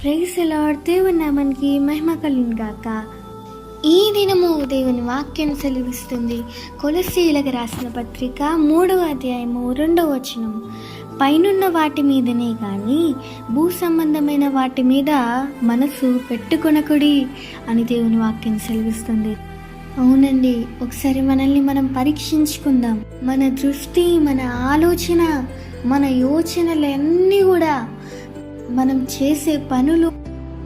Praise the lord. దేవుని నామానికి మహిమ కలుగును గాక. ఈ దినము దేవుని వాక్యం సెలవిస్తుంది. కొలస్సీయులకు రాసిన పత్రిక 3వ అధ్యాయము 2వ వచనం. పైనున్న వాటి మీదనే కానీ భూ సంబంధమైన వాటి మీద మనసు పెట్టుకొనకుడి అని దేవుని వాక్యం సెలవిస్తుంది. అవునండి, ఒకసారి మనల్ని మనం పరీక్షించుకుందాం. మన దృష్టి, మన ఆలోచన, మన యోచనలన్నీ కూడా, మనం చేసే పనులు,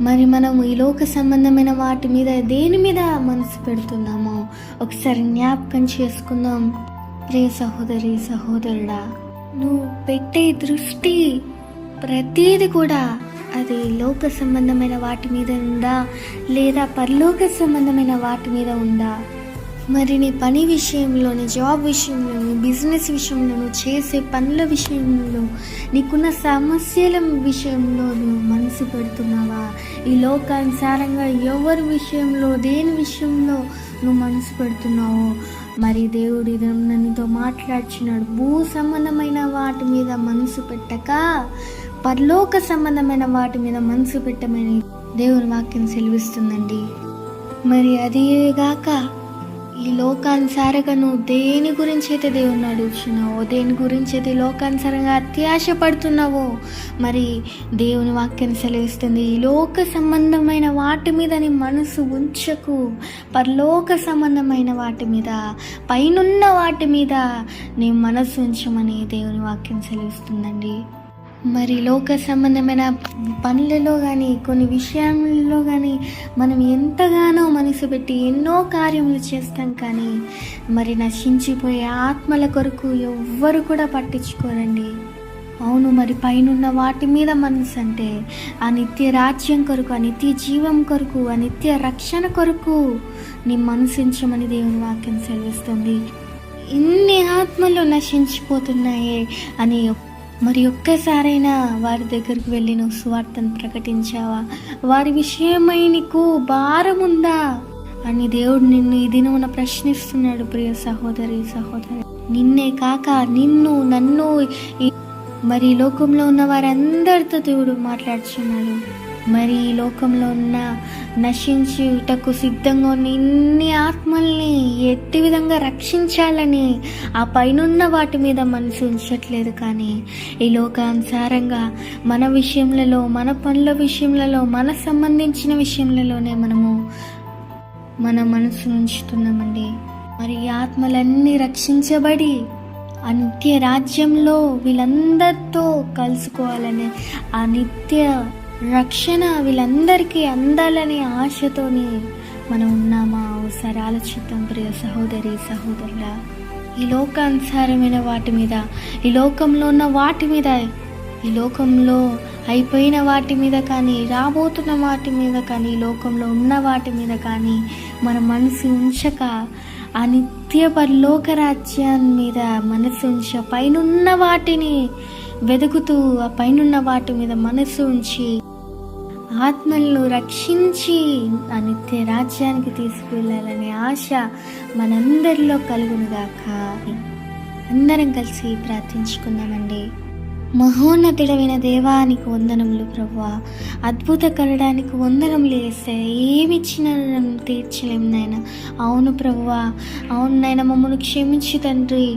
మరి మనం ఈ లోక సంబంధమైన వాటి మీద దేని మీద మనసు పెడుతున్నామో ఒకసారి జ్ఞాపకం చేసుకుందాం. ప్రియ సహోదరి, సహోదరుడా, నువ్వు పెట్టే దృష్టి ప్రతీది కూడా అది లోక సంబంధమైన వాటి మీద ఉందా లేదా పరలోక సంబంధమైన వాటి మీద ఉందా? మరి నీ పని విషయంలో, నీ జాబ్ విషయంలో, నీ బిజినెస్ విషయంలో, నువ్వు చేసే పనుల విషయంలో, నీకున్న సమస్యల విషయంలో నువ్వు మనసు పెడుతున్నావా? ఈ లోకానుసారంగా ఎవరి విషయంలో, దేని విషయంలో నువ్వు మనసు పెడుతున్నావో మరి దేవుడు నీతో మాట్లాడుచున్నాడు. భూ సంబంధమైన వాటి మీద మనసు పెట్టక పరలోక సంబంధమైన వాటి మీద మనసు పెట్టమని దేవుని వాక్యం సెలవిస్తుందండి. మరి అదేగాక ఈ లోకానుసారంగా నువ్వు దేని గురించి అయితే దేవుని అడుగుతున్నావో, దేని గురించి అయితే లోకానుసారంగా అత్యాశ పడుతున్నావో, మరి దేవుని వాక్యం సెలవిస్తుంది, ఈ లోక సంబంధమైన వాటి మీద నీ మనసు ఉంచకు, పరలోక సంబంధమైన వాటి మీద, పైనున్న వాటి మీద నీ మనసు ఉంచమని దేవుని వాక్యం సెలవిస్తుందండి. మరి లోక సంబంధమైన పనులలో కానీ, కొన్ని విషయాలలో కానీ మనం ఎంతగానో మనసు పెట్టి ఎన్నో కార్యములు చేస్తాం, కానీ మరి నశించిపోయే ఆత్మల కొరకు ఎవ్వరు కూడా పట్టించుకోరండి. అవును, మరి పైనున్న వాటి మీద మనసు అంటే ఆ నిత్య రాజ్యం కొరకు, ఆ నిత్య జీవం కొరకు, ఆ నిత్య రక్షణ కొరకు నీ మనసుంచమని దేవుని వాక్యం సెలవిస్తుంది. ఇన్ని ఆత్మలు నశించిపోతున్నాయే అని మరి ఒక్కసారైనా వారి దగ్గరికి వెళ్ళి నువ్వు సువార్తను ప్రకటించావా? వారి విషయమై నీకు భారం ఉందా అని దేవుడు నిన్ను ఈ దినమున ప్రశ్నిస్తున్నాడు. ప్రియ సహోదరి, సహోదరి, నిన్నే కాక నిన్ను, నన్ను, మరి లోకంలో ఉన్న వారందరితో దేవుడు మాట్లాడుచున్నాడు. మరి ఈ లోకంలో ఉన్న నశించుటకు సిద్ధంగా ఉన్న ఇన్ని ఆత్మల్ని ఎట్టి విధంగా రక్షించాలని ఆ పైనున్న వాటి మీద మనసు ఉంచట్లేదు, కానీ ఈ లోకానుసారంగా మన విషయంలో, మన పనుల విషయంలో, మన సంబంధించిన విషయంలోనే మన మనసు ఉంచుతున్నామండి. మరి ఈ ఆత్మలన్నీ రక్షించబడి ఆ నిత్య రాజ్యంలో వీళ్ళందరితో కలుసుకోవాలని, ఆ నిత్య రక్షణ వీళ్ళందరికీ అందాలనే ఆశతోని మనం ఉన్నామా? ఒకసారి ఆలోచిద్దాం. ప్రియ సహోదరి, సహోదరులా, ఈ లోకానుసారమైన వాటి మీద, ఈ లోకంలో ఉన్న వాటి మీద, ఈ లోకంలో అయిపోయిన వాటి మీద కానీ, రాబోతున్న వాటి మీద కానీ, ఈ లోకంలో ఉన్న వాటి మీద కానీ మన మనసు ఉంచక ఆ నిత్య పరలోక రాజ్యాన్ని మీద మనసు ఉంచ, పైనున్న వాటిని వెతుకుతూ ఆ పైనున్న వాటి మీద మనసు ఉంచి ఆత్మలను రక్షించి ఆ నిత్య రాజ్యానికి తీసుకువెళ్ళాలనే ఆశ మనందరిలో కలుగునుగాక. అందరం కలిసి ప్రార్థించుకుందామండి. మహోన్నతుడైన దేవానికి వందనములు ప్రభువా, అద్భుతకరడానికి వందనములు యేసయ్యా. ఏమిచ్చినా తీర్చలేము నాయన. అవును ప్రభువా, అవును నాయన, మమ్మల్ని క్షమించు తండ్రి.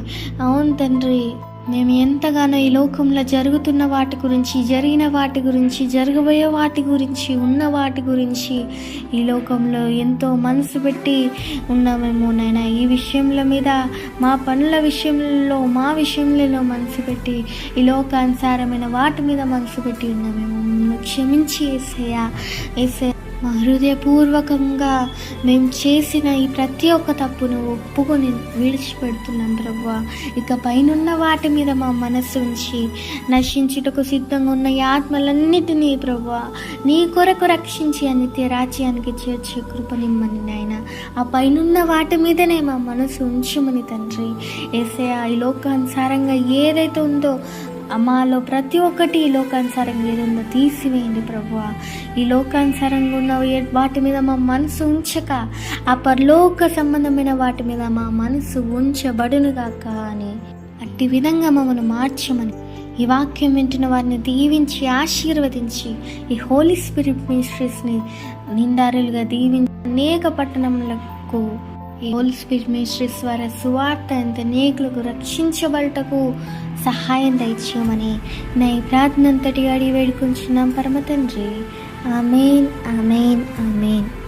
అవును తండ్రి, మేము ఎంతగానో ఈ లోకంలో జరుగుతున్న వాటి గురించి, జరిగిన వాటి గురించి, జరగబోయే వాటి గురించి, ఉన్న వాటి గురించి ఈ లోకంలో ఎంతో మనసు పెట్టి ఉన్నామేమో నాయన. ఈ విషయంలో మీద, మా పనుల విషయంలో, మా విషయంలో మనసు పెట్టి ఈ లోకానుసారమైన వాటి మీద మనసు పెట్టి ఉన్నామేమో. క్షమించి యేసయ్యా. యేసయ్యా, మా హృదయపూర్వకంగా మేము చేసిన ఈ ప్రతి ఒక్క తప్పును ఒప్పుకొని విడిచిపెడుతున్నాం ప్రభువా. ఇక పైనున్న వాటి మీద మా మనస్సు ఉంచి నశించుటకు సిద్ధంగా ఉన్న ఈ ఆత్మలన్నిటినీ ప్రభువా నీ కొరకు రక్షించి ఆ నిత్య రాజ్యానికి చేర్చే కృపనిమ్మని నాయన. ఆ పైనున్న వాటి మీదనే మా మనసు ఉంచుమని తండ్రి. యేసయ్యా, ఈ లోకానుసారంగా ఏదైతే ఉందో మాలో ప్రతి ఒక్కటి ఈ లోకానుసారంగా ఏదుందో తీసివేయండి ప్రభువా. ఈ లోకానుసారంగా ఉన్న వాటి మీద మా మనసు ఉంచక ఆ పరలోక సంబంధమైన వాటి మీద మా మనసు ఉంచబడునుగాక అని అట్టి విధంగా మమ్మల్ని మార్చమని ఈ వాక్యం వింటున్న వారిని దీవించి ఆశీర్వదించి ఈ హోలీ స్పిరిట్ మినిస్ట్రీస్ని నిండారులుగా దీవించి అనేక పట్టణములకు ఈ హోలీ స్పిరిట్ మినిస్ట్రీస్ ద్వారా సువార్త ఎంత అనేకులకు రక్షించబడటకు సహాయం దయచేయమని నా ఈ ప్రార్థన అంతటి అడిగి వేడుకుంటున్నాం పరమ తండ్రి. ఆమేన్, ఆమేన్, ఆమేన్.